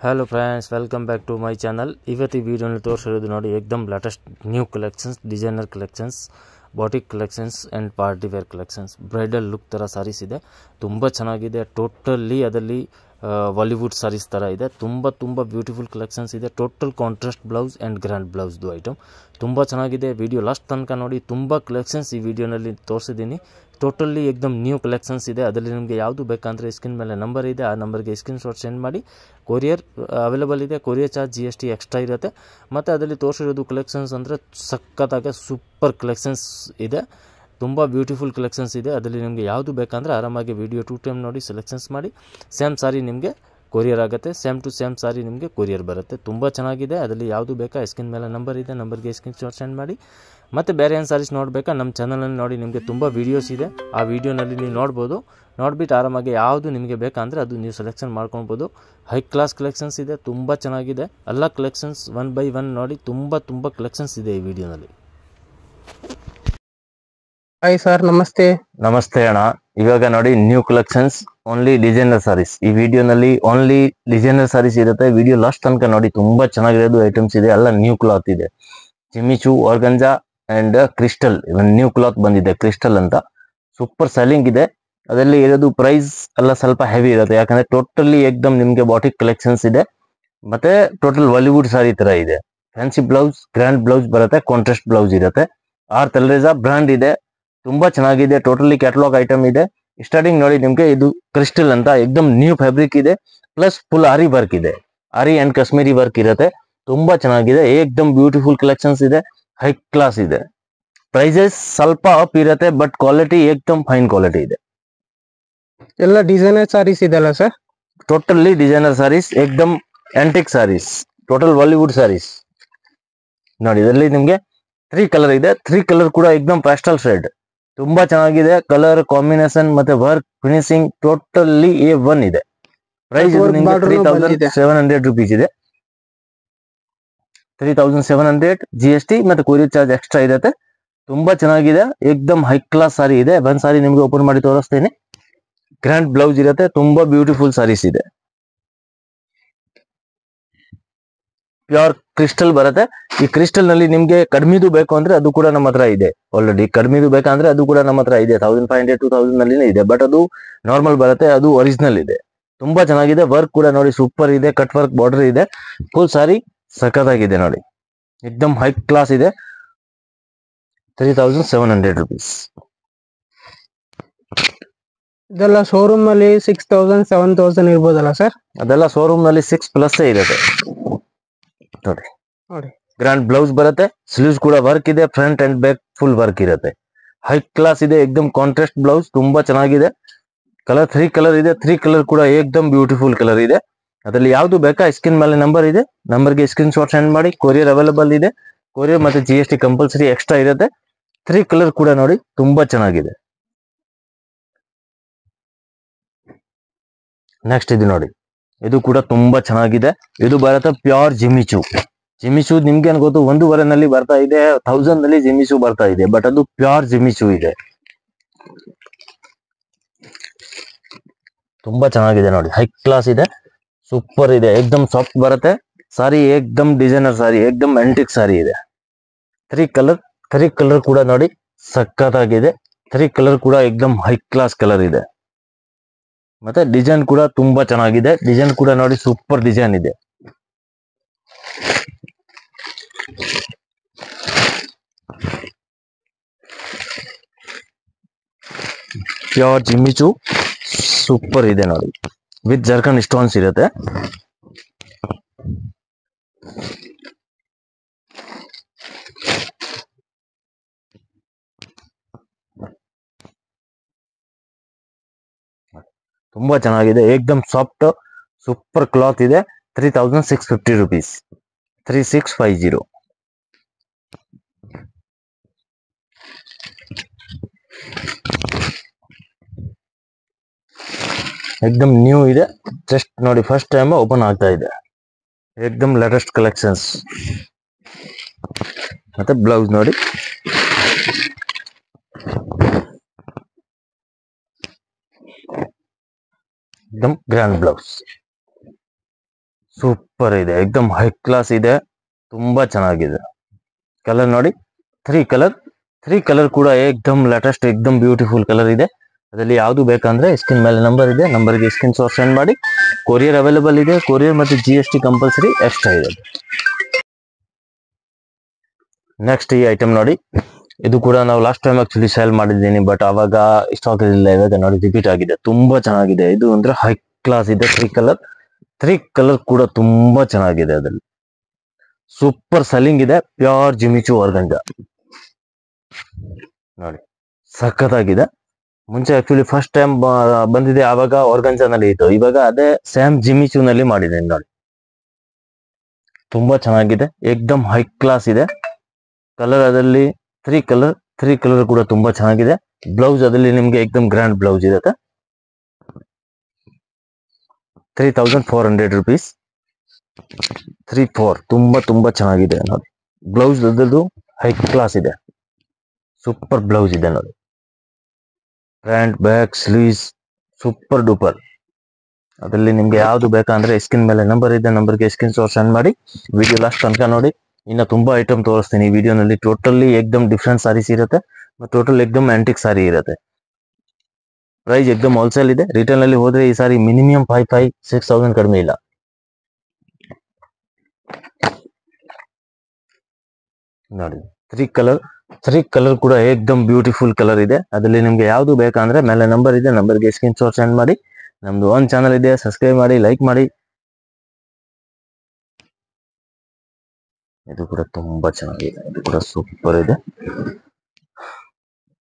Hello friends, welcome back to my channel. ಇವತ್ತು ಈ ವಿಡಿಯೋನಲ್ಲಿ ತೋರಿಸಿರೋದು ನೋಡಿ एकदम latest new collections, designer collections, boutique collections and party wear collections, bridal look ಥರ ಸಾರೀಸ್ ಇದೆ. ತುಂಬ ಚೆನ್ನಾಗಿದೆ. ಟೋಟಲಿ ಅದರಲ್ಲಿ ಬಾಲಿವುಡ್ ಸಾರೀಸ್ ಥರ ಇದೆ. ತುಂಬ ಬ್ಯೂಟಿಫುಲ್ ಕಲೆಕ್ಷನ್ಸ್ ಇದೆ. Total contrast blouse and grand ಬ್ಲೌಸ್ದು ಐಟಮ್ ತುಂಬ ಚೆನ್ನಾಗಿದೆ. ವಿಡಿಯೋ ಲಾಸ್ಟ್ ತನಕ ನೋಡಿ. ತುಂಬ ಕಲೆಕ್ಷನ್ಸ್ ಈ ವಿಡಿಯೋನಲ್ಲಿ ತೋರಿಸಿದ್ದೀನಿ. ಟೋಟಲಿ एकदम ನ್ಯೂ ಕಲೆಕ್ಷನ್ಸ್ ಇದೆ. ಅದರಲ್ಲಿ ನಿಮಗೆ ಯಾವುದು ಬೇಕಂದರೆ ಸ್ಕ್ರೀನ್ ಮೇಲೆ ನಂಬರ್ ಇದೆ, ಆ ನಂಬರ್ಗೆ ಸ್ಕ್ರೀನ್ ಶಾಟ್ ಸೆಂಡ್ ಮಾಡಿ. ಕೊರಿಯರ್ ಅವೈಲೇಬಲ್ ಇದೆ. ಕೊರಿಯರ್ ಚಾರ್ಜ್ GST ಎಕ್ಸ್ಟ್ರಾ ಇರುತ್ತೆ. ಮತ್ತು ಅದರಲ್ಲಿ ತೋರಿಸಿರೋದು ಕಲೆಕ್ಷನ್ಸ್ ಅಂದರೆ ಸಖತ್ತಾಗಿ ಸೂಪರ್ ಕಲೆಕ್ಷನ್ಸ್ ಇದೆ. ತುಂಬ ಬ್ಯೂಟಿಫುಲ್ ಕಲೆಕ್ಷನ್ಸ್ ಇದೆ. ಅದರಲ್ಲಿ ನಿಮಗೆ ಯಾವುದು ಬೇಕಂದರೆ ಆರಾಮಾಗಿ ವಿಡಿಯೋ 2 ಟೈಮ್ ನೋಡಿ ಸೆಲೆಕ್ಷನ್ಸ್ ಮಾಡಿ. ಸೇಮ್ ಸಾರಿ ನಿಮಗೆ ಕೊರಿಯರ್ ಆಗುತ್ತೆ. ಸೇಮ್ ಟು ಸೇಮ್ ಸಾರಿ ನಿಮಗೆ ಕೊರಿಯರ್ ಬರುತ್ತೆ. ತುಂಬ ಚೆನ್ನಾಗಿದೆ. ಅದರಲ್ಲಿ ಯಾವುದು ಬೇಕಾ ಸ್ಕ್ರೀನ್ ಮೇಲೆ ನಂಬರ್ ಇದೆ, ನಂಬರ್ಗೆ ಸ್ಕ್ರೀನ್ ಶಾಟ್ ಸೆಂಡ್ ಮಾಡಿ. ಮತ್ತು ಬೇರೆ ಏನು ಸಾರೀಸ್ ನೋಡಬೇಕಾ ನಮ್ಮ ಚಾನಲಲ್ಲಿ ನೋಡಿ. ನಿಮಗೆ ತುಂಬ ವೀಡಿಯೋಸ್ ಇದೆ. ಆ ವಿಡಿಯೋನಲ್ಲಿ ನೀವು ನೋಡ್ಬೋದು. ನೋಡಿಬಿಟ್ಟು ಆರಾಮಾಗಿ ಯಾವುದು ನಿಮಗೆ ಬೇಕಂದರೆ ಅದು ನೀವು ಸೆಲೆಕ್ಷನ್ ಮಾಡ್ಕೊಳ್ಬೋದು. ಹೈ ಕ್ಲಾಸ್ ಕಲೆಕ್ಷನ್ಸ್ ಇದೆ. ತುಂಬ ಚೆನ್ನಾಗಿದೆ. ಎಲ್ಲ ಕಲೆಕ್ಷನ್ಸ್ 1 by 1 ನೋಡಿ. ತುಂಬ ಕಲೆಕ್ಷನ್ಸ್ ಇದೆ ಈ ವಿಡಿಯೋನಲ್ಲಿ. ಹಾಯ್ ಸರ್, ನಮಸ್ತೆ. ನಮಸ್ತೆ ಅಣ್ಣ. ಇವಾಗ ನೋಡಿ new collections, only designer sarees. ಈ ವಿಡಿಯೋನಲ್ಲಿ ಓನ್ಲಿ ಡಿಸೈನರ್ ಸಾರೀಸ್ ಇರುತ್ತೆ. ವಿಡಿಯೋ ಲಾಸ್ಟ್ ತನಕ ನೋಡಿ. ತುಂಬ ಚೆನ್ನಾಗಿರೋದು ಐಟಮ್ಸ್ ಇದೆ. ಎಲ್ಲ ನ್ಯೂ ಕ್ಲಾತ್ ಇದೆ. Jimmy Choo, organza and crystal, new cloth ಬಂದಿದೆ. ಕ್ರಿಸ್ಟಲ್ ಅಂತ ಸೂಪರ್ ಸೆಲ್ಲಿಂಗ್ ಇದೆ. ಅದರಲ್ಲಿ ಇರೋದು ಪ್ರೈಸ್ ಎಲ್ಲ ಸ್ವಲ್ಪ ಹೆವಿ ಇರುತ್ತೆ. ಯಾಕಂದ್ರೆ ಟೋಟಲಿ ಏಕ್ದಮ್ ನಿಮಗೆ ಬಾಟಿಕ್ ಕಲೆಕ್ಷನ್ಸ್ ಇದೆ. ಮತ್ತೆ ಟೋಟಲ್ ಬಾಲಿವುಡ್ ಸಾರಿ ತರ ಇದೆ. ಫ್ಯಾನ್ಸಿ ಬ್ಲೌಸ್, ಗ್ರ್ಯಾಂಡ್ ಬ್ಲೌಸ್ ಬರುತ್ತೆ. ಕಾಂಟ್ರಾಸ್ಟ್ ಬ್ಲೌಸ್ ಇರುತ್ತೆ. ಆರ್ ತಲ್ರೇಜಾ ಬ್ರಾಂಡ್ ಇದೆ. ತುಂಬಾ ಚೆನ್ನಾಗಿದೆ. ಟೋಟಲಿ ಕ್ಯಾಟಲಾಗ್ ಐಟಮ್ ಇದೆ. ಸ್ಟಾರ್ಟಿಂಗ್ ನೋಡಿ ನಿಮ್ಗೆ ಇದು ಕ್ರಿಸ್ಟಲ್ ಅಂತ ಏಕ್ದಮ್ ನ್ಯೂ ಫ್ಯಾಬ್ರಿಕ್ ಇದೆ. ಪ್ಲಸ್ ಫುಲ್ ಆರಿ ವರ್ಕ್ ಇದೆ. ಆರಿ ಅಂಡ್ ಕಾಶ್ಮೀರಿ ವರ್ಕ್ ಇರುತ್ತೆ. ತುಂಬಾ ಚೆನ್ನಾಗಿದೆ. ಏಕ್ದಮ್ ಬ್ಯೂಟಿಫುಲ್ ಕಲೆಕ್ಷನ್ಸ್ ಇದೆ. ಹೈ ಕ್ಲಾಸ್ ಇದೆ. ಪ್ರೈಸಸ್ ಸ್ವಲ್ಪ ಅಪ್ ಇರುತ್ತೆ, ಬಟ್ ಕ್ವಾಲಿಟಿ ಏಕ್ದಮ್ ಫೈನ್ ಕ್ವಾಲಿಟಿ ಇದೆ. ಎಲ್ಲ ಡಿಸೈನರ್ ಸಾರೀಸ್ ಇದೆಲ್ಲ sir? Totally designer saris, ಏಕ್ದಮ್ antique sarees, total Bollywood sarees ನೋಡಿ. ಇದರಲ್ಲಿ ನಿಮ್ಗೆ 3 ಕಲರ್ ಇದೆ. 3 ಕಲರ್ ಕೂಡ ಏಕ್ದಮ್ ಪ್ಯಾಸ್ಟಲ್ ಶೇಡ್. ತುಂಬಾ ಚೆನ್ನಾಗಿದೆ. ಕಲರ್ ಕಾಂಬಿನೇಷನ್ ಮತ್ತೆ ವರ್ಕ್ ಫಿನಿಶಿಂಗ್ ಟೋಟಲಿ A1 ಇದೆ. ಪ್ರೈಸ್ ನಿಮ್ಗೆ 3700 ರುಪೀಸ್ ಇದೆ. 3700 GST ಮತ್ತೆ ಕೊರಿಯರ್ ಚಾರ್ಜ್ ಎಕ್ಸ್ಟ್ರಾ ಇರುತ್ತೆ. ತುಂಬಾ ಚೆನ್ನಾಗಿದೆ. ಏಕ್ದಮ್ ಹೈ ಕ್ಲಾಸ್ ಸಾರಿ ಇದೆ. ಒಂದ್ ಸಾರಿ ನಿಮ್ಗೆ ಓಪನ್ ಮಾಡಿ ತೋರಿಸ್ತೇನೆ. ಗ್ರ್ಯಾಂಡ್ ಬ್ಲೌಸ್ ಇರುತ್ತೆ. ತುಂಬಾ ಬ್ಯೂಟಿಫುಲ್ ಸಾರೀಸ್ ಇದೆ. ಪ್ಯೂರ್ ಕ್ರಿಸ್ಟಲ್ ಬರುತ್ತೆ. ಈ ಕ್ರಿಸ್ಟಲ್ ನಲ್ಲಿ ನಿಮ್ಗೆ ಕಡಿಮೆದು ಬೇಕು ಅಂದ್ರೆ ಅದು ಕೂಡ ನಮ್ಮ ಹತ್ರ ಇದೆ. ಆಲ್ರೆಡಿ ಕಡಿಮೆದು ಬೇಕಂದ್ರೆ ಅದು ಕೂಡ ನಮ್ಮ ಹತ್ರ ಇದೆ. 1500 2000 ನಲ್ಲಿನೇ ಇದೆ. ಬಟ್ ಅದು ನಾರ್ಮಲ್ ಬರುತ್ತೆ. ಅದು ಒರಿಜಿನಲ್ ಇದೆ. ತುಂಬಾ ಚೆನ್ನಾಗಿದೆ. ವರ್ಕ್ ಕೂಡ ನೋಡಿ ಸೂಪರ್ ಇದೆ. ಕಟ್ ವರ್ಕ್ ಬಾರ್ಡರ್ ಇದೆ. ಫುಲ್ ಸಾರಿ ಸಖತ್ತಾಗಿದೆ ನೋಡಿ. ಏಕ್ದಮ್ ಹೈ ಕ್ಲಾಸ್ ಇದೆ. 3700 ರುಪೀಸ್. ಇದೆಲ್ಲ ಶೋರೂಮ್ ಅಲ್ಲಿ 6000 7000 ಇರ್ಬೋದಲ್ಲ ಸರ್? ಅದೆಲ್ಲ ಶೋರೂಮ್ ನಲ್ಲಿ 6+ ಇರುತ್ತೆ ನೋಡಿ. ನೋಡಿ, ಗ್ರ್ಯಾಂಡ್ ಬ್ಲೌಸ್ ಬರುತ್ತೆ. ಸ್ಲೀವ್ಸ್ ಕೂಡ ವರ್ಕ್ ಇದೆ. Front and back full work ಇರುತ್ತೆ. ಹೈ ಕ್ಲಾಸ್ ಇದೆ. ಏಕ್ದಮ್ ಕಾಂಟ್ರಾಸ್ಟ್ ಬ್ಲೌಸ್. ತುಂಬಾ ಚೆನ್ನಾಗಿದೆ. ಕಲರ್ 3 ಕಲರ್ ಇದೆ. 3 ಕಲರ್ ಕೂಡ ಏಕ್ದಮ್ ಬ್ಯೂಟಿಫುಲ್ ಕಲರ್ ಇದೆ. ಅದರಲ್ಲಿ ಯಾವ್ದು ಬೇಕಾ ಸ್ಕ್ರೀನ್ ಮೇಲೆ ನಂಬರ್ ಇದೆ, ನಂಬರ್ಗೆ ಸ್ಕ್ರೀನ್ ಶಾಟ್ ಸೆಂಡ್ ಮಾಡಿ. ಕೊರಿಯರ್ ಅವೈಲೇಬಲ್ ಇದೆ. ಕೊರಿಯರ್ ಮತ್ತೆ GST ಕಂಪಲ್ಸರಿ ಎಕ್ಸ್ಟ್ರಾ ಇರುತ್ತೆ. 3 ಕಲರ್ ಕೂಡ ನೋಡಿ ತುಂಬಾ ಚೆನ್ನಾಗಿದೆ. ನೆಕ್ಸ್ಟ್ ಇದು ನೋಡಿ. ಇದು ಕೂಡ ತುಂಬಾ ಚೆನ್ನಾಗಿದೆ. ಇದು ಬರುತ್ತೆ ಪ್ಯೂರ್ ಜಿಮಿಚು. ಜಿಮಿಚು ನಿಮ್ಗೆ ಏನ್ ಗೊತ್ತು, 1,500 ನಲ್ಲಿ ಬರ್ತಾ ಇದೆ, 1000 ನಲ್ಲಿ ಜಿಮಿಚು ಬರ್ತಾ ಇದೆ. ಬಟ್ ಅದು ಪ್ಯೂರ್ ಜಿಮಿಚು ಇದೆ. ತುಂಬಾ ಚೆನ್ನಾಗಿದೆ ನೋಡಿ. ಹೈ ಕ್ಲಾಸ್ ಇದೆ. ಸೂಪರ್ ಇದೆ. ಏಕ್ದಮ್ ಸಾಫ್ಟ್ ಬರುತ್ತೆ ಸಾರಿ. ಏಕ್ದಮ್ ಡಿಸೈನರ್ ಸಾರಿ. ಏಕ್ದಮ್ ಆಂಟಿಕ್ ಸಾರಿ ಇದೆ. 3 ಕಲರ್. 3 ಕಲರ್ ಕೂಡ ನೋಡಿ ಸಖತ್ತಾಗಿದೆ. 3 ಕಲರ್ ಕೂಡ ಏಕ್ದಮ್ ಹೈ ಕ್ಲಾಸ್ ಕಲರ್ ಇದೆ. ಮತ್ತೆ ಡಿಸೈನ್ ಕೂಡ ತುಂಬಾ ಚೆನ್ನಾಗಿದೆ. ಡಿಸೈನ್ ಕೂಡ ನೋಡಿ ಸೂಪರ್ ಡಿಸೈನ್ ಇದೆ. ಪ್ಯೂರ್ ಜಿಮಿಚು ಸೂಪರ್ ಇದೆ ನೋಡಿ. ವಿತ್ ಜರ್ಕನ್ ಸ್ಟೋನ್ಸ್ ಇರುತ್ತೆ. ತುಂಬಾ ಚೆನ್ನಾಗಿದೆ. ಏಕ್ದಮ್ ಸಾಫ್ಟ್ ಸೂಪರ್ ಕ್ಲಾತ್ ಇದೆ. 3650 ರುಪೀಸ್. 3650. ಏಕ್ದಮ್ ನ್ಯೂ ಇದೆ. ಜಸ್ಟ್ ನೋಡಿ ಫಸ್ಟ್ ಟೈಮ್ ಓಪನ್ ಆಗ್ತಾ ಇದೆ. ಏಕ್ದಮ್ ಲೇಟೆಸ್ಟ್ ಕಲೆಕ್ಷನ್ಸ್. ಮತ್ತೆ ಬ್ಲೌಸ್ ನೋಡಿ. एकदम ग्रैंड ब्लाउज ಸೂಪರ್ ಇದೆ, ಏಕ್ದಮ್ ಹೈ ಕ್ಲಾಸ್ ಇದೆ, ತುಂಬಾ ಚೆನ್ನಾಗಿದೆ. ಕಲರ್ ನೋಡಿ, ತ್ರೀ ಕಲರ್ ಕೂಡ ಏಕ್ದಮ್ ಲೇಟೆಸ್ಟ್, ಏಕ್ದಮ್ ಬ್ಯೂಟಿಫುಲ್ ಕಲರ್ ಇದೆ. ಅದರಲ್ಲಿ ಯಾವುದು ಬೇಕಂದ್ರೆ ಸ್ಕ್ರೀನ್ ಮೇಲೆ ನಂಬರ್ ಇದೆ, ನಂಬರ್ಗೆ ಸ್ಕ್ರೀನ್ ಶಾಟ್ ಸೆಂಡ್ ಮಾಡಿ. ಕೊರಿಯರ್ ಅವೈಲೇಬಲ್ ಇದೆ, ಕೊರಿಯರ್ ಮತ್ತು GST ಕಂಪಲ್ಸರಿ ಎಕ್ಸ್ಟ್ರಾ ಇದೆ. ನೆಕ್ಸ್ಟ್ ಈ ಐಟಮ್ ನೋಡಿ, ಇದು ಕೂಡ ನಾವು ಲಾಸ್ಟ್ ಟೈಮ್ ಆಕ್ಚುಲಿ ಸೇಲ್ ಮಾಡಿದ್ದೀನಿ, ಬಟ್ ಅವಾಗ ಸ್ಟಾಕ್ ಇರಲಿಲ್ಲ. ಇವಾಗ ನೋಡಿ ರಿಪೀಟ್ ಆಗಿದೆ, ತುಂಬಾ ಚೆನ್ನಾಗಿದೆ. ಇದು ಅಂದ್ರೆ ಹೈ ಕ್ಲಾಸ್ ಇದೆ. ತ್ರೀ ಕಲರ್ ಕೂಡ ತುಂಬಾ ಚೆನ್ನಾಗಿದೆ. ಅದರಲ್ಲಿ ಸೂಪರ್ ಸೆಲ್ಲಿಂಗ್ ಇದೆ. ಪ್ಯೂರ್ ಜಿಮಿಚು ಆರ್ಗಂಜಾ ನೋಡಿ, ಸಖತ್ತಾಗಿದೆ. ಮುಂಚೆ ಆಕ್ಚುಲಿ ಫಸ್ಟ್ ಟೈಮ್ ಬಂದಿದೆ, ಆವಾಗ ಆರ್ಗಂಜಾನಲ್ಲಿ ಇತ್ತು. ಇವಾಗ ಅದೇ ಸೇಮ್ ಜಿಮಿಚು ನಲ್ಲಿ ಮಾಡಿದ್ದೇನೆ ನೋಡಿ, ತುಂಬಾ ಚೆನ್ನಾಗಿದೆ. ಏಕ್ದಮ್ ಹೈ ಕ್ಲಾಸ್ ಇದೆ. ಕಲರ್ ಅದರಲ್ಲಿ ತ್ರೀ ಕಲರ್ ಕೂಡ ತುಂಬಾ ಚೆನ್ನಾಗಿದೆ. ಬ್ಲೌಸ್ ಅದರಲ್ಲಿ ನಿಮ್ಗೆ ಏಕ್ದಮ್ ಗ್ರ್ಯಾಂಡ್ ಬ್ಲೌಸ್ ಇರುತ್ತೆ. 3400 rupees. 34 ತುಂಬಾ ಚೆನ್ನಾಗಿದೆ ನೋಡಿ. ಬ್ಲೌಸ್ ಅದರದ್ದು ಹೈ ಕ್ಲಾಸ್ ಇದೆ, ಸೂಪರ್ ಬ್ಲೌಸ್ ಇದೆ ನೋಡಿ. Front back sleeves super duper. ಅದರಲ್ಲಿ ನಿಮ್ಗೆ ಯಾವ್ದು ಬೇಕಂದ್ರೆ ಸ್ಕ್ರೀನ್ ಮೇಲೆ ನಂಬರ್ ಇದೆ, ನಂಬರ್ಗೆ ಸ್ಕ್ರೀನ್ ಶಾಟ್ ಸೆಂಡ್ ಮಾಡಿ. ವಿಡಿಯೋ ಲಾಸ್ಟ್ ತನಕ ನೋಡಿ, ಇನ್ನ ತುಂಬಾ ಐಟಮ್ ತೋರಿಸ್ತೀನಿ ಈ ವಿಡಿಯೋನಲ್ಲಿ. ಟೋಟಲಿ ಏಕ್ದಮ್ ಡಿಫ್ರೆಂಟ್ ಸಾರೀಸ್ ಇರುತ್ತೆ, ಟೋಟಲ್ ಏಕ್ದಮ್ ಆಂಟಿಕ್ ಸಾರಿ ಇರುತ್ತೆ. ಪ್ರೈಸ್ ಏಕ್ದಮ್ ಹೋಲ್ಸೇಲ್ ಇದೆ. ರಿಟೇಲ್ ನಲ್ಲಿ ಹೋದ್ರೆ ಈ ಸಾರಿ ಮಿನಿಮಮ್ 5,000-6,000 ಕಡಿಮೆ ಇಲ್ಲ ನೋಡಿ. ತ್ರೀ ಕಲರ್ ಕೂಡ ಏಕ್ದಮ್ ಬ್ಯೂಟಿಫುಲ್ ಕಲರ್ ಇದೆ. ಅದರಲ್ಲಿ ನಿಮ್ಗೆ ಯಾವ್ದು ಬೇಕಂದ್ರೆ ಮೇಲೆ ನಂಬರ್ ಇದೆ, ನಂಬರ್ಗೆ ಸ್ಕ್ರೀನ್ ಶಾಟ್ ಸೆಂಡ್ ಮಾಡಿ. ನಮ್ದು ಒಂದು ಚಾನಲ್ ಇದೆ, ಸಬ್ಸ್ಕ್ರೈಬ್ ಮಾಡಿ, ಲೈಕ್ ಮಾಡಿ. ಇದು ಕೂಡ ತುಂಬಾ ಚೆನ್ನಾಗಿದೆ, ಇದು ಕೂಡ ಸೂಪರ್ ಇದೆ.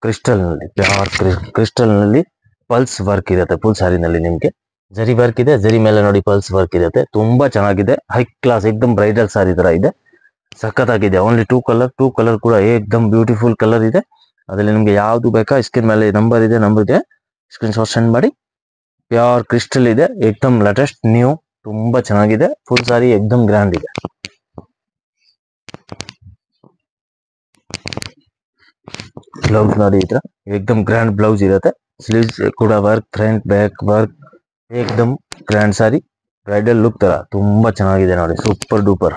ಕ್ರಿಸ್ಟಲ್ ನಲ್ಲಿ ಪಲ್ಸ್ ವರ್ಕ್ ಇರುತ್ತೆ. ಫುಲ್ ಸಾರಿನಲ್ಲಿ ನಿಮ್ಗೆ ಜರಿ ವರ್ಕ್ ಇದೆ, ಜರಿ ಮೇಲೆ ನೋಡಿ ಪಲ್ಸ್ ವರ್ಕ್ ಇರುತ್ತೆ. ತುಂಬಾ ಚೆನ್ನಾಗಿದೆ, ಹೈ ಕ್ಲಾಸ್, ಏಕ್ದಮ್ ಬ್ರೈಡಲ್ ಸಾರಿ ತರ ಇದೆ, ಸಖತ್ತಾಗಿದೆ. ಓನ್ಲಿ ಟೂ ಕಲರ್ ಕೂಡ ಏಕ್ದಮ್ ಬ್ಯೂಟಿಫುಲ್ ಕಲರ್ ಇದೆ. ಅದರಲ್ಲಿ ನಿಮ್ಗೆ ಯಾವ್ದು ಬೇಕಾ ಸ್ಕ್ರೀನ್ ಮೇಲೆ ನಂಬರ್ ಇದೆ, ನಂಬರ್ಗೆ ಸ್ಕ್ರೀನ್ ಶಾಟ್ ಸೆಂಡ್ ಮಾಡಿ. ಪ್ಯೂರ್ ಕ್ರಿಸ್ಟಲ್ ಇದೆ, ಏಕ್ದಮ್ ಲೇಟೆಸ್ಟ್ ನ್ಯೂ, ತುಂಬಾ ಚೆನ್ನಾಗಿದೆ. ಫುಲ್ ಸಾರಿ ಏಕ್ದಮ್ ಗ್ರ್ಯಾಂಡ್ ಇದೆ. ಬ್ಲೌಸ್ ನೋಡಿ, ಈ ತರ ಏಕ್ದಮ್ ಗ್ರ್ಯಾಂಡ್ ಬ್ಲೌಸ್ ಇರುತ್ತೆ. ಸ್ಲೀವ್ಸ್ ಕೂಡ ವರ್ಕ್, ಫ್ರಂಟ್ ಬ್ಯಾಕ್ ವರ್ಕ್, ಏಕ್ದಮ್ ಗ್ರ್ಯಾಂಡ್ ಸಾರಿ, ಬ್ರೈಡಲ್ ಲುಕ್ ತರ ತುಂಬಾ ಚೆನ್ನಾಗಿದೆ ನೋಡಿ, ಸೂಪರ್ ಡೂಪರ್.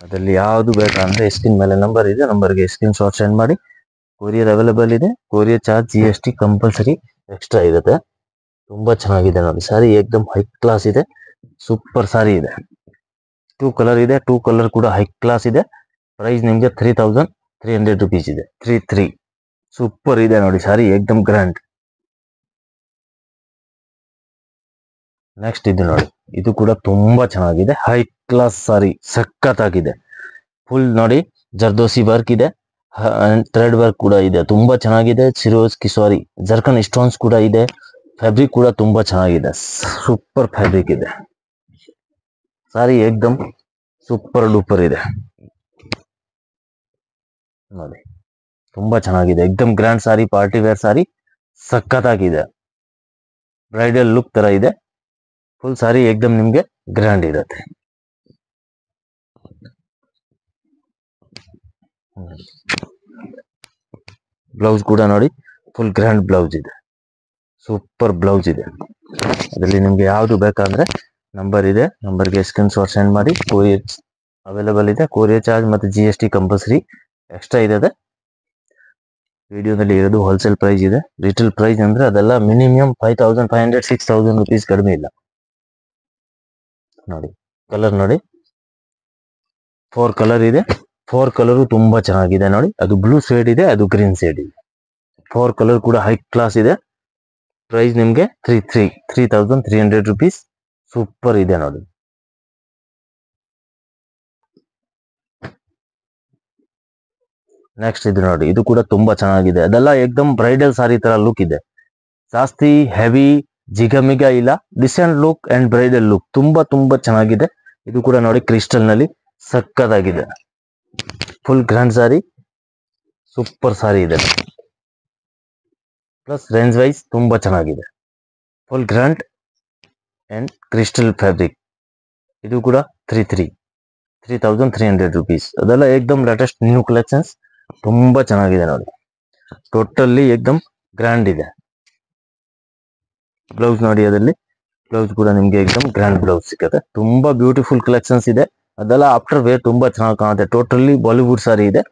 ಅದರಲ್ಲಿ ಯಾವ್ದು ಬೇಕಂದ್ರೆ ಸ್ಕ್ರೀನ್ ಮೇಲೆ ನಂಬರ್ ಇದೆ, ನಂಬರ್ಗೆ ಸ್ಕ್ರೀನ್ ಶಾಟ್ ಸೆಂಡ್ ಮಾಡಿ. ಕೊರಿಯರ್ ಅವೈಲೇಬಲ್ ಇದೆ, courier charge GST compulsory extra ಇರುತ್ತೆ. ತುಂಬಾ ಚೆನ್ನಾಗಿದೆ ನೋಡಿ ಸಾರಿ, ಏಕ್ದಮ್ ಹೈ ಕ್ಲಾಸ್ ಇದೆ, ಸೂಪರ್ ಸಾರಿ ಇದೆ. ಟೂ ಕಲರ್ ಕೂಡ ಹೈ ಕ್ಲಾಸ್ ಇದೆ. ಪ್ರೈಸ್ ನಿಮ್ಗೆ 3,300 rupees ಇದೆ. 3 ಸೂಪರ್ ಇದೆ ನೋಡಿ ಸಾರಿ, ಏಕ್ದಮ್ ಗ್ರ್ಯಾಂಡ್. ನೆಕ್ಸ್ಟ್ ಇದು ನೋಡಿ, ಇದು ಕೂಡ ತುಂಬಾ ಚೆನ್ನಾಗಿದೆ, ಹೈ ಕ್ಲಾಸ್ ಸಾರಿ, ಸಖತ್ತಾಗಿದೆ. ಫುಲ್ ನೋಡಿ ಜರ್ದೋಸಿ ವರ್ಕ್ ಇದೆ, ಥ್ರೆಡ್ ವರ್ಕ್ ಕೂಡ ಇದೆ, ತುಂಬಾ ಚೆನ್ನಾಗಿದೆ. ಸಾರಿ ಜರ್ಕನ್ ಸ್ಟೋನ್ಸ್ ಕೂಡ ಇದೆ. ಫ್ಯಾಬ್ರಿಕ್ ಕೂಡ ತುಂಬಾ ಚೆನ್ನಾಗಿದೆ, ಸೂಪರ್ ಫ್ಯಾಬ್ರಿಕ್ ಇದೆ. ಸಾರಿ ಏಕ್ದಮ್ ಸೂಪರ್ ಡೂಪರ್ ಇದೆ ನೋಡಿ, ತುಂಬಾ ಚೆನ್ನಾಗಿದೆ. ಏಕ್ದಮ್ ಗ್ರ್ಯಾಂಡ್ ಸಾರಿ, ಪಾರ್ಟಿ ವೇರ್ ಸಾರಿ, ಸಖತ್ತಾಗಿದೆ. ಬ್ರೈಡಲ್ ಲುಕ್ ತರ ಇದೆ. ಫುಲ್ ಸಾರಿ ಏಕ್ದಮ್ ನಿಮ್ಗೆ ಗ್ರ್ಯಾಂಡ್ ಇರುತ್ತೆ. ಬ್ಲೌಸ್ ಕೂಡ ನೋಡಿ, ಫುಲ್ ಗ್ರ್ಯಾಂಡ್ ಬ್ಲೌಸ್ ಇದೆ, ಸೂಪರ್ ಬ್ಲೌಸ್ ಇದೆ. ಅದರಲ್ಲಿ ನಿಮ್ಗೆ ಯಾವ್ದು ಬೇಕಂದ್ರೆ ನಂಬರ್ ಇದೆ, ನಂಬರ್ಗೆ ಸ್ಕ್ರೀನ್ ಶಾಟ್ ಸೆಂಡ್ ಮಾಡಿ. ಕೊರಿಯರ್ ಅವೈಲೇಬಲ್ ಇದೆ, ಕೊರಿಯರ್ ಚಾರ್ಜ್ ಮತ್ತು GST ಕಂಪಲ್ಸರಿ ಎಕ್ಸ್ಟ್ರಾ ಇದೆ. ವಿಡಿಯೋದಲ್ಲಿ ಇರೋದು ಹೋಲ್ಸೇಲ್ ಪ್ರೈಸ್ ಇದೆ. ರಿಟೇಲ್ ಪ್ರೈಸ್ ಅಂದ್ರೆ ಅದೆಲ್ಲ ಮಿನಿಮಮ್ 5,500-6,000 rupees ಕಡಿಮೆ ಇಲ್ಲ ನೋಡಿ. ಕಲರ್ ನೋಡಿ, 4 ಕಲರ್ ಇದೆ. 4 ಕಲರು ತುಂಬಾ ಚೆನ್ನಾಗಿದೆ ನೋಡಿ. ಅದು ಬ್ಲೂ ಶೇಡ್ ಇದೆ, ಅದು ಗ್ರೀನ್ ಶೇಡ್ ಇದೆ. 4 ಕಲರ್ ಕೂಡ ಹೈ ಕ್ಲಾಸ್ ಇದೆ. ಪ್ರೈಸ್ ನಿಮ್ಗೆ 3,300 rupees. ಸೂಪರ್ ಇದೆ ನೋಡಿ. ನೆಕ್ಸ್ಟ್ ಇದು ನೋಡಿ, ಇದು ಕೂಡ ತುಂಬಾ ಚೆನ್ನಾಗಿದೆ. ಅದೆಲ್ಲ ಏಕ್ದಮ್ ಬ್ರೈಡಲ್ ಸಾರಿ ತರ ಲುಕ್ ಇದೆ, ಜಾಸ್ತಿ ಹೆವಿ ಜಿಗಮಿಗ ಇಲ್ಲ, decent look and bridal look ತುಂಬಾ ಚೆನ್ನಾಗಿದೆ. ಇದು ಕೂಡ ನೋಡಿ ಕ್ರಿಸ್ಟಲ್ ನಲ್ಲಿ ಸಕ್ಕತ್ತಾಗಿದೆ. Full grand saree, super saree ಇದೆ. ಪ್ಲಸ್ ರೇಂಜ್ ವೈಸ್ ತುಂಬಾ ಚೆನ್ನಾಗಿದೆ. Full grand and crystal fabric. ಇದು ಕೂಡ 3,300 rupees. ಅದೆಲ್ಲ ಏಕ್ದಮ್ ಲೇಟೆಸ್ಟ್ ನ್ಯೂ ಕಲೆಕ್ಷನ್ಸ್, ತುಂಬಾ ಚೆನ್ನಾಗಿದೆ ನೋಡಿ. ಟೋಟಲಿ ಏಕ್ದಮ್ ಗ್ರ್ಯಾಂಡ್ ಇದೆ. ಬ್ಲೌಸ್ ನೋಡಿ, ಅದರಲ್ಲಿ ಬ್ಲೌಸ್ ಕೂಡ ನಿಮ್ಗೆ ಎಕ್ದಮ್ ಗ್ರ್ಯಾಂಡ್ ಬ್ಲೌಸ್ ಸಿಗುತ್ತೆ. ತುಂಬಾ ಬ್ಯೂಟಿಫುಲ್ ಕಲೆಕ್ಷನ್ಸ್ ಇದೆ. ಅದೆಲ್ಲ ಆಫ್ಟರ್ ವೇರ್ ತುಂಬಾ ಚೆನ್ನಾಗಿ ಕಾಣುತ್ತೆ. ಟೋಟಲಿ ಬಾಲಿವುಡ್ ಸಾರಿ ಇದೆ.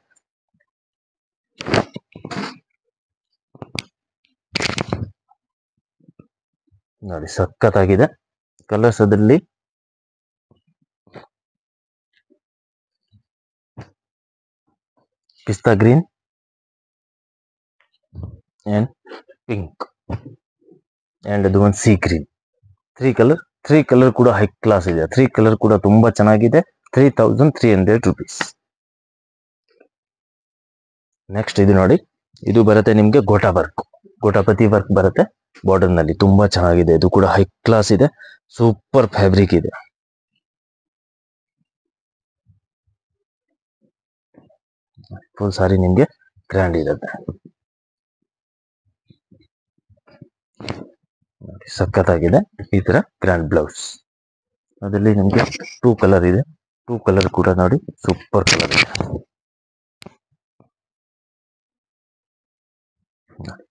ನೋಡಿ ಸಖತ್ತಾಗಿದೆ ಕಲರ್ಸ್. ಅದರಲ್ಲಿ ಪಿಸ್ತಾ ಗ್ರೀನ್ ಅಂಡ್ ಪಿಂಕ್ ಅಂಡ್ ಅದು ಒಂದು ಸಿ ಗ್ರೀನ್. ತ್ರೀ ಕಲರ್ ಕೂಡ ಹೈ ಕ್ಲಾಸ್ ಇದೆ. 3 ಕಲರ್ ಕೂಡ ತುಂಬಾ ಚೆನ್ನಾಗಿದೆ. 3300 rupees. ನೆಕ್ಸ್ಟ್ ಇದು ನೋಡಿ, ಇದು ಬರುತ್ತೆ ನಿಮ್ಗೆ ಗೋಟಾಪತಿ ವರ್ಕ್ ಬರುತ್ತೆ ಬಾರ್ಡರ್ ನಲ್ಲಿ. ತುಂಬಾ ಚೆನ್ನಾಗಿದೆ. ಇದು ಕೂಡ ಹೈ ಕ್ಲಾಸ್ ಇದೆ. ಸೂಪರ್ ಫ್ಯಾಬ್ರಿಕ್ ಇದೆ. ಫುಲ್ ಸಾರಿ ನಿಮ್ಗೆ ಗ್ರ್ಯಾಂಡ್ ಇರುತ್ತೆ. ಸಖತ್ತಾಗಿದೆ ಈ ತರ ಗ್ರ್ಯಾಂಡ್ ಬ್ಲೌಸ್. ಅದರಲ್ಲಿ ನಿಮ್ಗೆ 2 ಕಲರ್ ಇದೆ. 2 ಕಲರ್ ಕೂಡ ನೋಡಿ ಸೂಪರ್ ಕಲರ್ ಇದೆ.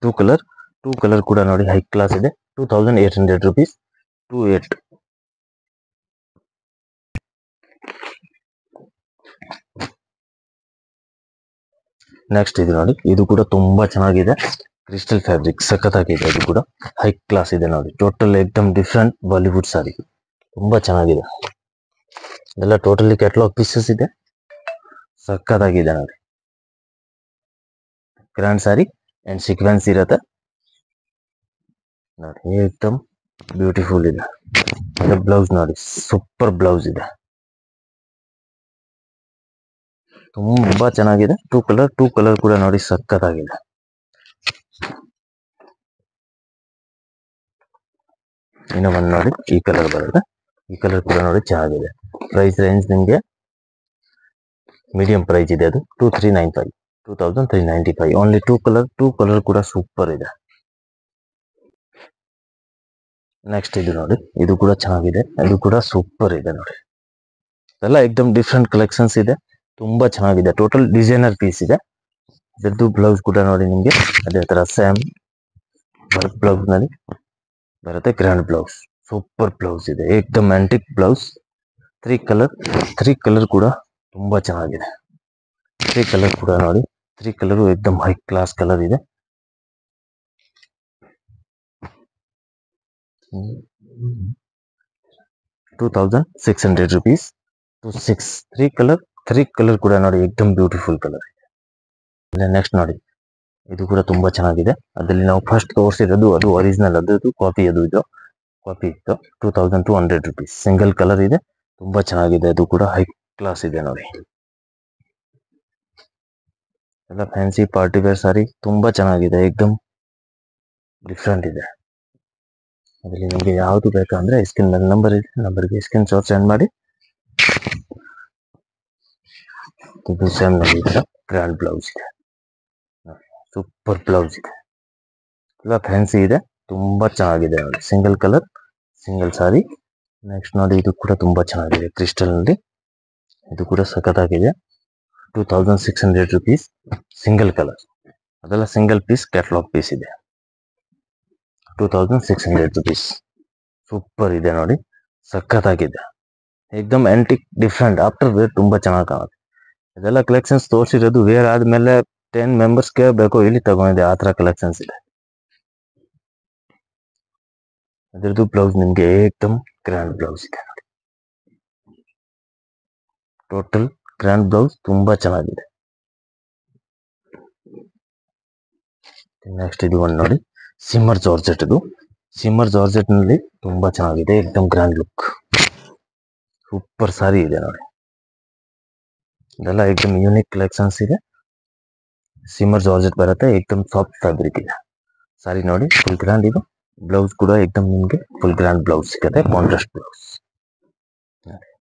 2 ಕಲರ್ ಕೂಡ ನೋಡಿ ಹೈ ಕ್ಲಾಸ್ ಇದೆ. 2800 rupees. 28. ನೆಕ್ಸ್ಟ್ ಇದು ನೋಡಿ, ಇದು ಕೂಡ ತುಂಬಾ ಚೆನ್ನಾಗಿದೆ. ಕ್ರಿಸ್ಟಲ್ ಫ್ಯಾಬ್ರಿಕ್ ಸಖತ್ತಾಗಿದೆ. ಇದು ಕೂಡ ಹೈ ಕ್ಲಾಸ್ ಇದೆ ನೋಡಿ. ಟೋಟಲ್ ಎಕ್ದಮ್ ಡಿಫ್ರೆಂಟ್ ಬಾಲಿವುಡ್ ಸಾರಿ. ತುಂಬಾ ಚೆನ್ನಾಗಿದೆ. ಎಲ್ಲ ಟೋಟಲಿ ಕ್ಯಾಟಲಾಗ್ ಪೀಸಸ್ ಇದೆ. ಸಖತ್ತಾಗಿದೆ ನೋಡಿ. ಗ್ರ್ಯಾಂಡ್ ಸಾರಿ ಅಂಡ್ ಸೀಕ್ವೆನ್ಸ್ ಇರುತ್ತೆ ನೋಡಿ. ಏಕ್ದಮ್ ಬ್ಯೂಟಿಫುಲ್ ಇದೆ. ಬ್ಲೌಸ್ ನೋಡಿ ಸೂಪರ್ ಬ್ಲೌಸ್ ಇದೆ. ತುಂಬಾ ಚೆನ್ನಾಗಿದೆ. 2 ಕಲರ್ ಕೂಡ ನೋಡಿ ಸಖತ್ತಾಗಿದೆ. ಇನ್ನು ಒಂದು ನೋಡಿ ಈ ಕಲರ್ ಬರುತ್ತೆ. ಈ ಕಲರ್ ಕೂಡ ನೋಡಿ ಚೆನ್ನಾಗಿದೆ. ಪ್ರೈಸ್ ರೇಂಜ್ ನಿಮ್ಗೆ ಮೀಡಿಯಂ ಪ್ರೈಸ್ ಇದೆ. ಅದು 2395. ಓನ್ಲಿ 2 ಕಲರ್ ಕೂಡ ಸೂಪರ್ ಇದೆ. ನೆಕ್ಸ್ಟ್ ಇದು ನೋಡಿ, ಇದು ಕೂಡ ಚೆನ್ನಾಗಿದೆ. ಇದು ಕೂಡ ಸೂಪರ್ ಇದೆ ನೋಡಿ. ಎಲ್ಲ ಎಕ್ದಮ್ ಡಿಫ್ರೆಂಟ್ ಕಲೆಕ್ಷನ್ಸ್ ಇದೆ. ತುಂಬಾ ಚೆನ್ನಾಗಿದೆ. ಟೋಟಲ್ ಡಿಸೈನರ್ ಪೀಸ್ ಇದೆ. ಇದರದ್ದು ಬ್ಲೌಸ್ ಕೂಡ ನೋಡಿ ನಿಮ್ಗೆ ಅದೇ ತರ ಸೇಮ್ ವರ್ಕ್ ಬ್ಲೌಸ್ ನಲ್ಲಿ ಬರುತ್ತೆ. ಗ್ರ್ಯಾಂಡ್ ಬ್ಲೌಸ್, ಸೂಪರ್ ಬ್ಲೌಸ್ ಇದೆ. ಏಕ್ದಮ್ ಆಂಟಿಕ್ ಬ್ಲೌಸ್. 3 ಕಲರ್ ಕೂಡ ತುಂಬಾ ಚೆನ್ನಾಗಿದೆ. 3 ಕಲರ್ ಕೂಡ ನೋಡಿ. 3 ಕಲರ್ ಏಕ್ದಮ್ ಹೈ ಕ್ಲಾಸ್ ಕಲರ್ ಇದೆ. ₹2600 to 6. 3 ಕಲರ್ ಕೂಡ ನೋಡಿ ಏಕ್ದಮ್ ಬ್ಯೂಟಿಫುಲ್ ಕಲರ್ ಇದೆ. ನೆಕ್ಸ್ಟ್ ನೋಡಿ, ಇದು ಕೂಡ ತುಂಬಾ ಚೆನ್ನಾಗಿದೆ. ಅದರಲ್ಲಿ ನಾವು ಫಸ್ಟ್ ತೋರಿಸಿರೋದು ಅದು ಒರಿಜಿನಲ್, ಅದು ಕಾಪಿ. ಅದು ಇದು ಕಾಪಿ ಇತ್ತು. ₹2200. ಸಿಂಗಲ್ ಕಲರ್ ಇದೆ. ತುಂಬಾ ಚೆನ್ನಾಗಿದೆ. ಅದು ಕೂಡ ಹೈ ಕ್ಲಾಸ್ ಇದೆ ನೋಡಿ. ಎಲ್ಲ ಫ್ಯಾನ್ಸಿ ಪಾರ್ಟಿ ವೇರ್ ಸಾರಿ. ತುಂಬಾ ಚೆನ್ನಾಗಿದೆ. ಏಕ್ದಮ್ ಡಿಫ್ರೆಂಟ್ ಇದೆ. ಅದರಲ್ಲಿ ನಿಮಗೆ ಯಾವುದು ಬೇಕಂದ್ರೆ ಸ್ಕ್ರೀನ್ ಮೇಲೆ ನಂಬರ್ ಇದೆ. ನಂಬರ್ಗೆ ಸ್ಕ್ರೀನ್ ಶಾಟ್ ಸೆಂಡ್ ಮಾಡಿ. ಇದು ಸೇಮ್ ನಲ್ಲಿ ಗ್ರ್ಯಾಂಡ್ ಬ್ಲೌಸ್ ಇದೆ. ಸೂಪರ್ ಬ್ಲೌಸ್ ಇದೆ. ಎಲ್ಲ ಫ್ಯಾನ್ಸಿ ಇದೆ. ತುಂಬಾ ಚೆನ್ನಾಗಿದೆ ನೋಡಿ. ಸಿಂಗಲ್ ಕಲರ್, ಸಿಂಗಲ್ ಸಾರಿ. ನೆಕ್ಸ್ಟ್ ನೋಡಿ, ಇದು ಕೂಡ ತುಂಬಾ ಚೆನ್ನಾಗಿದೆ. ಕ್ರಿಸ್ಟಲ್ ನಲ್ಲಿ ಇದು ಕೂಡ ಸಖತ್ತಾಗಿದೆ. ₹2600. Single colour. ಅದೆಲ್ಲ ಸಿಂಗಲ್ ಪೀಸ್ ಕ್ಯಾಟಲಾಗ್ ಪೀಸ್ ಇದೆ. ₹2600. ಸೂಪರ್ ಇದೆ ನೋಡಿ. ಸಖತ್ತಾಗಿದೆ. ಏಕ್ದಮ್ ಆಂಟಿಕ್ ಡಿಫ್ರೆಂಟ್. ಆಫ್ಟರ್ ವೇರ್ ತುಂಬಾ ಚೆನ್ನಾಗಿ ಕಾಣುತ್ತೆ. ಇದೆಲ್ಲ ಕಲೆಕ್ಷನ್ಸ್ ತೋರಿಸಿರೋದು ವೇರ್ ಆದ್ಮೇಲೆ 10 ಮೆಂಬರ್ಸ್ಗೆ ಬೇಕು ಇಲ್ಲಿ ತಗೊಂಡಿದೆ. ಆ ತರ ಕಲೆಕ್ಷನ್ಸ್ ಇದೆ. ಅದರದ್ದು ಬ್ಲೌಸ್ ನಿಮ್ಗೆ ಏಕ್ದಮ್ ಗ್ರ್ಯಾಂಡ್ ಬ್ಲೌಸ್ ಇದೆ ನೋಡಿ. ಟೋಟಲ್ ಗ್ರ್ಯಾಂಡ್ ಬ್ಲೌಸ್ ತುಂಬಾ ಚೆನ್ನಾಗಿದೆ. ನೆಕ್ಸ್ಟ್ ಇದು ಒಂದು ನೋಡಿ, ಸಿಮ್ಮರ್ ಜಾರ್ಜೆಟ್. ಇದು ಸಿಮ್ಮರ್ ಜಾರ್ಜೆಟ್ ನಲ್ಲಿ ತುಂಬಾ ಚೆನ್ನಾಗಿದೆ. ಏಕ್ದಮ್ ಗ್ರ್ಯಾಂಡ್ ಲುಕ್. ಸೂಪರ್ ಸಾರಿ ಇದೆ ನೋಡಿ. ಇದೆಲ್ಲ ಏಕ್ದಮ್ ಯೂನಿಕ್ ಕಲೆಕ್ಷನ್ಸ್ ಇದೆ. ಸಿಮ್ಮರ್ ಜಾರ್ಜೆಟ್ ಬರುತ್ತೆ. ಏಕ್ದಮ್ ಸಾಫ್ಟ್ ಫ್ಯಾಬ್ರಿಕ್ ಇದೆ. ಸಾರಿ ನೋಡಿ ಫುಲ್ ಗ್ರ್ಯಾಂಡ್ ಇದೆ. ಬ್ಲೌಸ್ ಕೂಡ ಏಕ್ದಮ್ ನಿಮ್ಗೆ ಫುಲ್ ಗ್ರ್ಯಾಂಡ್ ಬ್ಲೌಸ್ ಸಿಗುತ್ತೆ. Contrast blouse.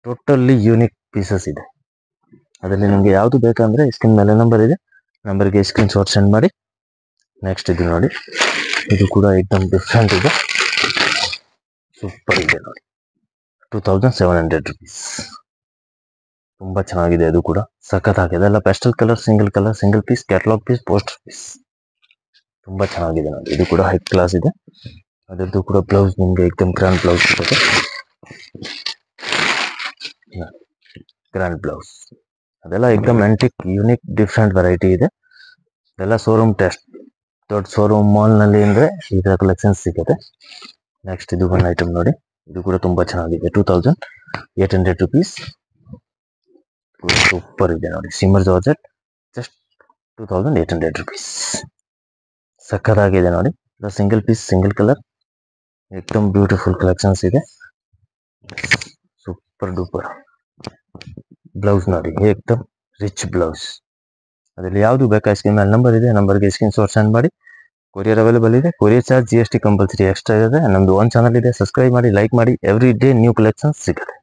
Totally unique pieces ಇದೆ. ಅದರಲ್ಲಿ ನಿಮ್ಗೆ ಯಾವುದು ಬೇಕಂದ್ರೆ ಸ್ಕ್ರೀನ್ ಮೇಲೆ ನಂಬರ್ ಇದೆ. ನಂಬರ್ಗೆ ಸ್ಕ್ರೀನ್ ಶಾಟ್ ಸೆಂಡ್ ಮಾಡಿ. ನೆಕ್ಸ್ಟ್ ಇದು ನೋಡಿ, ಇದು ಕೂಡ ಏಕ್ದಮ್ ಡಿಫ್ರೆಂಟ್ ಇದೆ. ಸೂಪರ್ ಇದೆ ನೋಡಿ. ₹2700. ತುಂಬಾ ಚೆನ್ನಾಗಿದೆ. ಅದು ಕೂಡ ಸಖತ್ತಾಗಿದೆ. ಎಲ್ಲ pastel colour, single piece, catalogue piece, poster piece. ತುಂಬಾ ಚೆನ್ನಾಗಿದೆ ನೋಡಿ. ಇದು ಕೂಡ ಹೈ ಕ್ಲಾಸ್ ಇದೆ. ಅದರದ್ದು ಕೂಡ ಬ್ಲೌಸ್ ನಿಮಗೆ ಏಕದಮ್ ಗ್ರ್ಯಾಂಡ್ ಬ್ಲೌಸ್ ಸಿಗುತ್ತೆ. ಗ್ರ್ಯಾಂಡ್ ಬ್ಲೌಸ್ ಅದೆಲ್ಲ ಏಕದಮ್ ಆಂಟಿಕ್ ಯೂನಿಕ್ ಡಿಫ್ರೆಂಟ್ ವೆರೈಟಿ ಇದೆ. ಇದೆಲ್ಲ ಶೋರೂಮ್ ಟೆಸ್ಟ್, ದೊಡ್ಡ ಶೋರೂಮ್ ಮಾಲ್ನಲ್ಲಿ ಅಂದರೆ ಈ ಥರ ಕಲೆಕ್ಷನ್ಸ್ ಸಿಗುತ್ತೆ. ನೆಕ್ಸ್ಟ್ ಇದು ಒಂದು ಐಟಮ್ ನೋಡಿ, ಇದು ಕೂಡ ತುಂಬ ಚೆನ್ನಾಗಿದೆ. 2800 rupees. ಸೂಪರ್ ಇದೆ ನೋಡಿ, ಸಿಮ್ಮರ್ ಜಾರ್ಜೆಟ್, ಜಸ್ಟ್ 2800 rupees. ಸಕ್ಕತ್ತಾಗಿದೆ ನೋಡಿ, ಸಿಂಗಲ್ ಪೀಸ್ ಸಿಂಗಲ್ ಕಲರ್ ಏಕದಮ್ ಬ್ಯೂಟಿಫುಲ್ ಕಲೆಕ್ಷನ್ಸ್ ಇದೆ. ಸೂಪರ್ ಡೂಪರ್ ಬ್ಲೌಸ್ ನೋಡಿ, ಏಕದಮ್ ರಿಚ್ ಬ್ಲೌಸ್. ಅದರಲ್ಲಿ ಯಾವುದು ಬೇಕಾ ಸ್ಕ್ರೀನ್ ಮೇಲೆ ನಂಬರ್ ಇದೆ, ನಂಬರ್ಗೆ ಸ್ಕ್ರೀನ್ ಶಾಟ್ ಸೆಂಡ್ ಮಾಡಿ. ಕೊರಿಯರ್ ಅವೈಲೇಬಲ್ ಇದೆ. Courier charge GST compulsory extra ಇದೆ. ನಮ್ಮದು ಒಂದು ಚಾನಲ್ ಇದೆ, ಸಬ್ಸ್ಕ್ರೈಬ್ ಮಾಡಿ, ಲೈಕ್ ಮಾಡಿ. ಎವ್ರಿ ಡೇ ನ್ಯೂ ಕಲೆಕ್ಷನ್ಸ್ ಸಿಗುತ್ತೆ.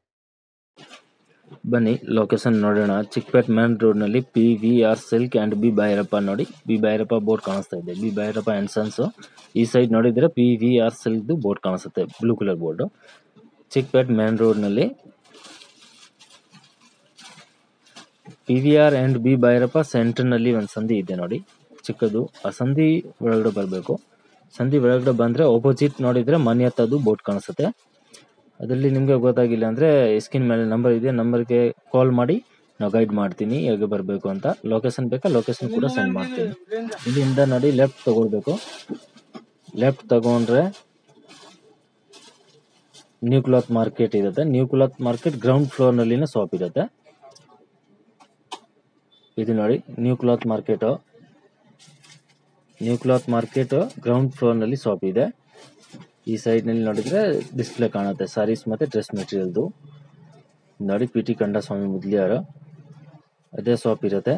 ಬನ್ನಿ ಲೊಕೇಶನ್ ನೋಡೋಣ. ಚಿಕ್ಕಪೇಟ್ ಮೇನ್ ರೋಡ್ನಲ್ಲಿ PVR silk and B Bhairappa ನೋಡಿ, ಬಿ ಭೈರಪ್ಪ ಬೋರ್ಡ್ ಕಾಣಿಸ್ತಾ ಇದೆ. B Bhairappa and sons. ಈ ಸೈಡ್ ನೋಡಿದರೆ PVR ಸಿಲ್ಕ್ದು ಬೋರ್ಡ್ ಕಾಣಿಸುತ್ತೆ, blue colour board. Chickpet main ರೋಡ್ನಲ್ಲಿ PVR ಆ್ಯಂಡ್ ಬಿ ಭೈರಪ್ಪ ಸೆಂಟರ್ನಲ್ಲಿ ಒಂದು ಸಂಧಿ ಇದೆ ನೋಡಿ, ಚಿಕ್ಕದು. ಆ ಸಂಧಿ ಒಳಗಡೆ ಬರಬೇಕು. ಸಂಧಿ ಒಳಗಡೆ ಬಂದರೆ ಆಪೋಸಿಟ್ ನೋಡಿದರೆ ಮನೆ ಹತ್ತದು ಬೋರ್ಡ್ ಕಾಣಿಸುತ್ತೆ. ಅದರಲ್ಲಿ ನಿಮಗೆ ಗೊತ್ತಾಗಿಲ್ಲ ಅಂದರೆ ಸ್ಕ್ರೀನ್ ಮೇಲೆ ನಂಬರ್ ಇದೆ, ನಂಬರ್ಗೆ ಕಾಲ್ ಮಾಡಿ ನಾವು ಗೈಡ್ ಮಾಡ್ತೀನಿ ಹೇಗೆ ಬರಬೇಕು ಅಂತ. ಲೊಕೇಶನ್ ಬೇಕಾ, ಲೊಕೇಶನ್ ಕೂಡ ಸೆಂಡ್ ಮಾಡ್ತೀನಿ. ಇಲ್ಲಿಂದ ನೋಡಿ ಲೆಫ್ಟ್ ತಗೊಳ್ಬೇಕು. ಲೆಫ್ಟ್ ತಗೊಂಡ್ರೆ ನ್ಯೂ ಕ್ಲಾತ್ ಮಾರ್ಕೆಟ್ ಇರುತ್ತೆ. ನ್ಯೂ ಕ್ಲಾತ್ ಮಾರ್ಕೆಟ್ ಗ್ರೌಂಡ್ ಫ್ಲೋರ್ನಲ್ಲಿನ ಶಾಪ್ ಇರುತ್ತೆ. ಇದು ನೋಡಿ new cloth market. New cloth market ground ಫ್ಲೋರ್ನಲ್ಲಿ ಶಾಪ್ ಇದೆ. ಈ ಸೈಡ್ನಲ್ಲಿ ನೋಡಿದರೆ ಡಿಸ್ಪ್ಲೇ ಕಾಣುತ್ತೆ ಸಾರೀಸ್ ಮತ್ತು ಡ್ರೆಸ್ ಮೆಟೀರಿಯಲ್ದು ನೋಡಿ. PT ಕಂಡಸ್ವಾಮಿ ಮುದ್ಲಿಯಾರು ಅದೇ ಶಾಪ್ ಇರುತ್ತೆ.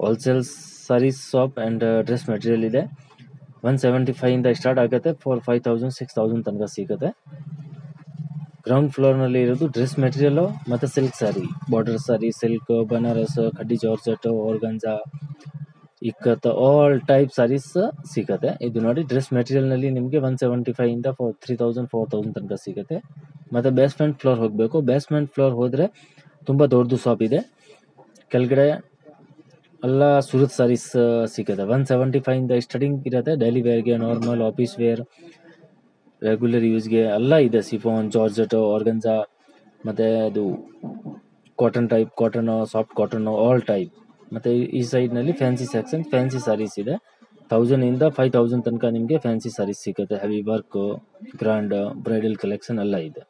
Wholesale sarees shop and dress material ಇದೆ. 175ಇಂದ ಸ್ಟಾರ್ಟ್ ಆಗುತ್ತೆ, 5000 6000 ತನಕ ಸಿಗುತ್ತೆ. ಗ್ರೌಂಡ್ ಫ್ಲೋರ್ನಲ್ಲಿ ಇರೋದು ಡ್ರೆಸ್ ಮೆಟೀರಿಯಲು ಮತ್ತು silk saree, border saree, silk, Banaras, khaddi georgette, organza, ikat, all type sarees ಸಿಗುತ್ತೆ. ಇದು ನೋಡಿ ಡ್ರೆಸ್ ಮೆಟೀರಿಯಲ್ನಲ್ಲಿ ನಿಮಗೆ 175ಇಂದ 3000 4000 ತನಕ ಸಿಗುತ್ತೆ. ಮತ್ತು ಬೇಸ್ಮೆಂಟ್ ಫ್ಲೋರ್ ಹೋಗಬೇಕು. ಬೇಸ್ಮೆಂಟ್ ಫ್ಲೋರ್ ಹೋದರೆ ತುಂಬ ದೊಡ್ಡದು ಶಾಪ್ ಇದೆ. ಕೆಳಗಡೆ ಎಲ್ಲ ಸೂರತ್ ಸ್ಯಾರೀಸ್ ಸಿಗುತ್ತೆ. 175ಇಂದ ಸ್ಟಾರ್ಟಿಂಗ್ ಇರುತ್ತೆ. ಡೈಲಿ ವೇರ್ಗೆ, ನಾರ್ಮಲ್ ಆಫೀಸ್ ವೇರ್, ರೆಗ್ಯುಲರ್ ಯೂಸ್ಗೆ ಎಲ್ಲ ಇದೆ. ಸಿಫಾನ್, ಜಾರ್ಜೆಟ್, ಆರ್ಗಂಜಾ, ಮತ್ತು ಅದು cotton type, cotton, soft cotton, all type. ಮತ್ತು ಈ ಸೈಡ್ನಲ್ಲಿ ಫ್ಯಾನ್ಸಿ ಸೆಕ್ಷನ್, ಫ್ಯಾನ್ಸಿ ಸ್ಯಾರೀಸ್ ಇದೆ. 1000ಇಂದ 5000 ತನಕ ನಿಮಗೆ ಫ್ಯಾನ್ಸಿ ಸ್ಯಾರೀಸ್ ಸಿಗುತ್ತೆ. Heavy work, grand, bridal collection ಎಲ್ಲ ಇದೆ.